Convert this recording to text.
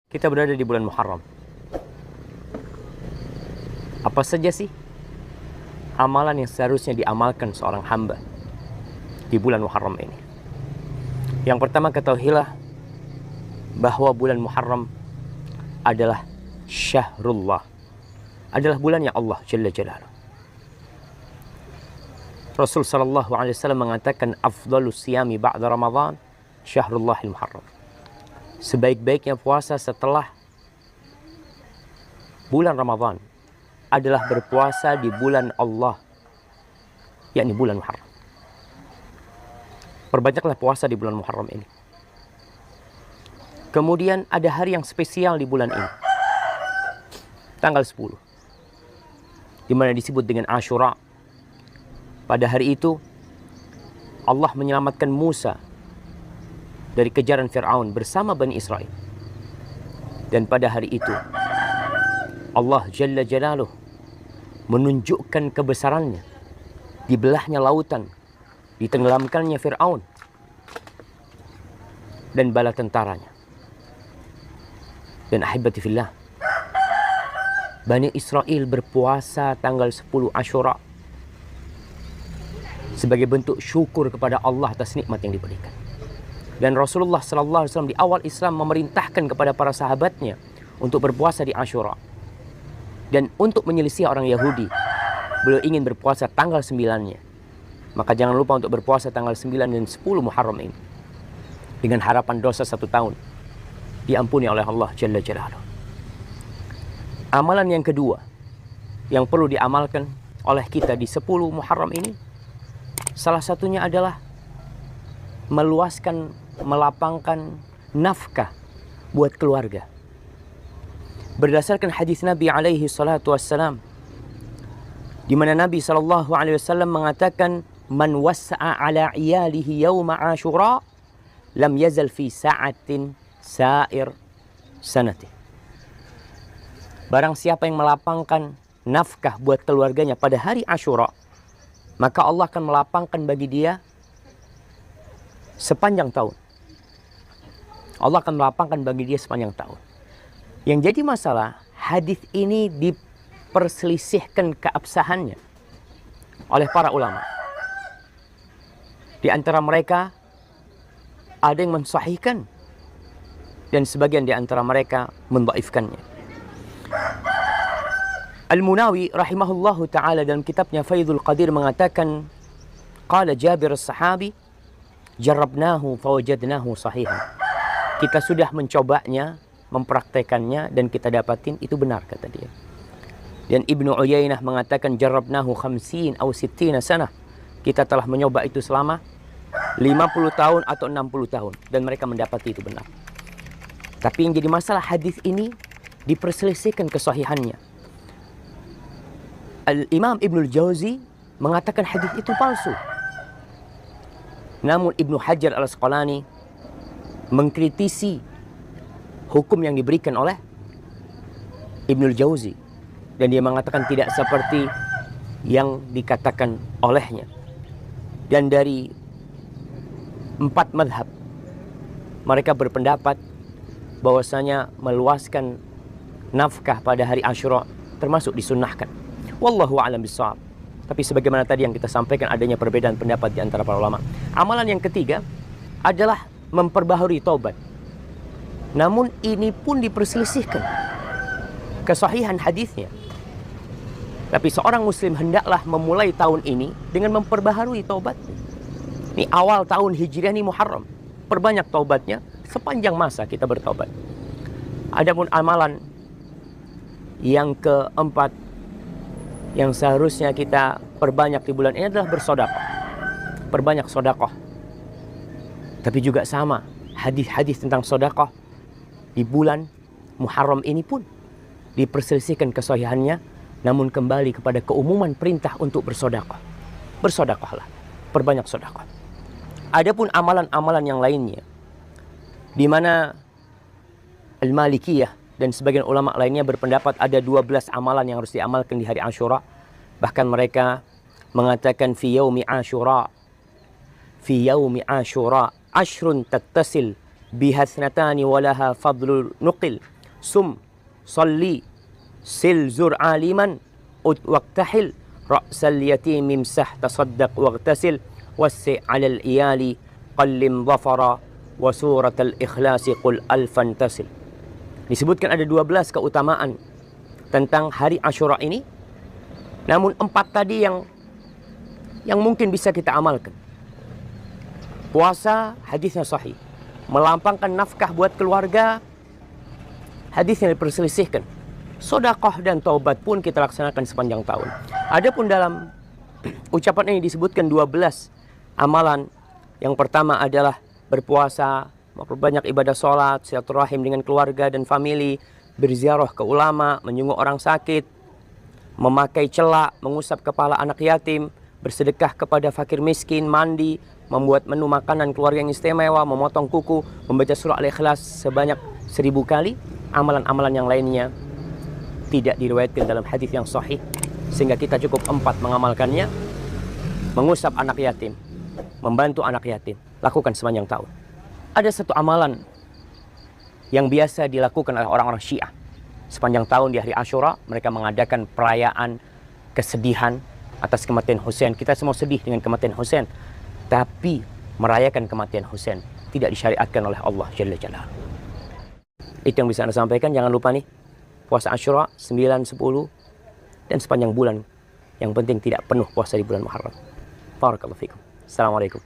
Kita berada di bulan Muharram. Apa saja sih amalan yang seharusnya diamalkan seorang hamba di bulan Muharram ini? Yang pertama, ketahuilah bahwa bulan Muharram adalah syahrullah, adalah bulannya Allah Jalla Jalaluh. Rasul sallallahu alaihi wasallam mengatakan, afdalus siyami ba'da Ramadan syahrullahil Muharram. Sebaik-baiknya puasa setelah bulan Ramadan adalah berpuasa di bulan Allah, yakni bulan Muharram. Perbanyaklah puasa di bulan Muharram ini. Kemudian ada hari yang spesial di bulan ini, tanggal 10, di mana disebut dengan Ashura. Pada hari itu Allah menyelamatkan Musa dari kejaran Fir'aun bersama Bani Israel. Dan pada hari itu Allah Jalla Jalaluh menunjukkan kebesarannya, dibelahnya lautan, ditenggelamkannya Fir'aun dan bala tentaranya. Dan ahibati fillah, Bani Israel berpuasa tanggal 10 Ashura sebagai bentuk syukur kepada Allah atas nikmat yang diberikan. Dan Rasulullah SAW di awal Islam memerintahkan kepada para sahabatnya untuk berpuasa di Ashura. Dan untuk menyelisih orang Yahudi, beliau ingin berpuasa tanggal 9-nya. Maka jangan lupa untuk berpuasa tanggal 9 dan 10 Muharram ini, dengan harapan dosa 1 tahun diampuni oleh Allah Jalla Jalaluh. Amalan yang kedua yang perlu diamalkan oleh kita di 10 Muharram ini, salah satunya adalah meluaskan, melapangkan nafkah buat keluarga. Berdasarkan hadis Nabi alaihi salatu wassalam, di mana Nabi sallallahu alaihi wasallam mengatakan, man wassa'a ala iyalihi yawma Ashura lam yazal fi sa'atin sa'ir sanati. Barang siapa yang melapangkan nafkah buat keluarganya pada hari Ashura, maka Allah akan melapangkan bagi dia sepanjang tahun. Allah akan melapangkan bagi dia sepanjang tahun. Yang jadi masalah, hadis ini diperselisihkan keabsahannya oleh para ulama. Di antara mereka ada yang mensahihkan dan sebagian di antara mereka mendhaifkannya. Al-Munawi rahimahullahu ta'ala dalam kitabnya Faidul Qadir mengatakan, qala Jabir as-sahabi, jarrabnahu fawajadnahu sahihan. Kita sudah mencobanya, mempraktekannya, dan kita dapatin itu benar, kata dia. Dan Ibnu Uyainah mengatakan, jarrabnahu 50 atau 60 sanah. Kita telah mencoba itu selama 50 tahun atau 60 tahun, dan mereka mendapati itu benar. Tapi yang jadi masalah, hadis ini diperselisihkan kesahihannya. Al-Imam Ibnul Jauzi mengatakan hadis itu palsu. Namun Ibnu Hajar al-Asqalani mengkritisi hukum yang diberikan oleh Ibnul Jauzi, dan dia mengatakan tidak seperti yang dikatakan olehnya. Dan dari 4 madhab, mereka berpendapat bahwasanya meluaskan nafkah pada hari Ashura termasuk disunnahkan. Wallahu a'lam bishawab. Tapi sebagaimana tadi yang kita sampaikan, adanya perbedaan pendapat di antara para ulama. Amalan yang ketiga adalah memperbaharui taubat. Namun ini pun diperselisihkan kesahihan hadisnya. Tapi seorang muslim hendaklah memulai tahun ini dengan memperbaharui taubat. Ini awal tahun Hijriah, ini Muharram. Perbanyak taubatnya, sepanjang masa kita bertaubat. Adapun amalan yang keempat yang seharusnya kita perbanyak di bulan ini adalah bersedekah. Perbanyak sedekah. Tapi juga sama, hadis-hadis tentang sedekah di bulan Muharram ini pun diperselisihkan kesahihannya, namun kembali kepada keumuman perintah untuk bersedekah. Bersedekahlah, perbanyak sedekah. Adapun amalan-amalan yang lainnya, di mana Al-Malikiyah dan sebagian ulama lainnya berpendapat ada 12 amalan yang harus diamalkan di hari Ashura. Bahkan mereka mengatakan fi yaumi Ashura, ashrun tattasil bihasnatani walaha fadlul nuqil sum, salli, sil zur aliman, ud waqtahil, ra'sal yatim imsah tasaddaq waghtasil, wassi' 'alal iyali, qallim dhafara, wa suratal ikhlasi qul alfan tasil. Disebutkan ada 12 keutamaan tentang hari Asyura ini. Namun 4 tadi yang mungkin bisa kita amalkan. Puasa, hadisnya sahih. Melampangkan nafkah buat keluarga, hadisnya diperselisihkan. Sedekah dan taubat pun kita laksanakan sepanjang tahun. Adapun dalam ucapan ini disebutkan 12 amalan. Yang pertama adalah berpuasa, memperbanyak ibadah sholat, silaturahim dengan keluarga dan famili, berziarah ke ulama, menyungguh orang sakit, memakai celak, mengusap kepala anak yatim, bersedekah kepada fakir miskin, mandi, membuat menu makanan keluarga yang istimewa, memotong kuku, membaca surah Al-Ikhlas sebanyak 1000 kali. Amalan-amalan yang lainnya tidak diriwayatkan dalam hadis yang sahih, sehingga kita cukup 4 mengamalkannya. Mengusap anak yatim, membantu anak yatim, lakukan sepanjang tahun. Ada satu amalan yang biasa dilakukan oleh orang-orang Syiah. Sepanjang tahun di hari Asyura, mereka mengadakan perayaan kesedihan atas kematian Husain. Kita semua sedih dengan kematian Husain, tapi merayakan kematian Husain tidak disyariatkan oleh Allah Jalla Jalaluhu. Itu yang bisa Anda sampaikan. Jangan lupa nih, puasa Asyura 9, 10 dan sepanjang bulan. Yang penting tidak penuh puasa di bulan Muharram. Barakallahu fikum. Assalamualaikum.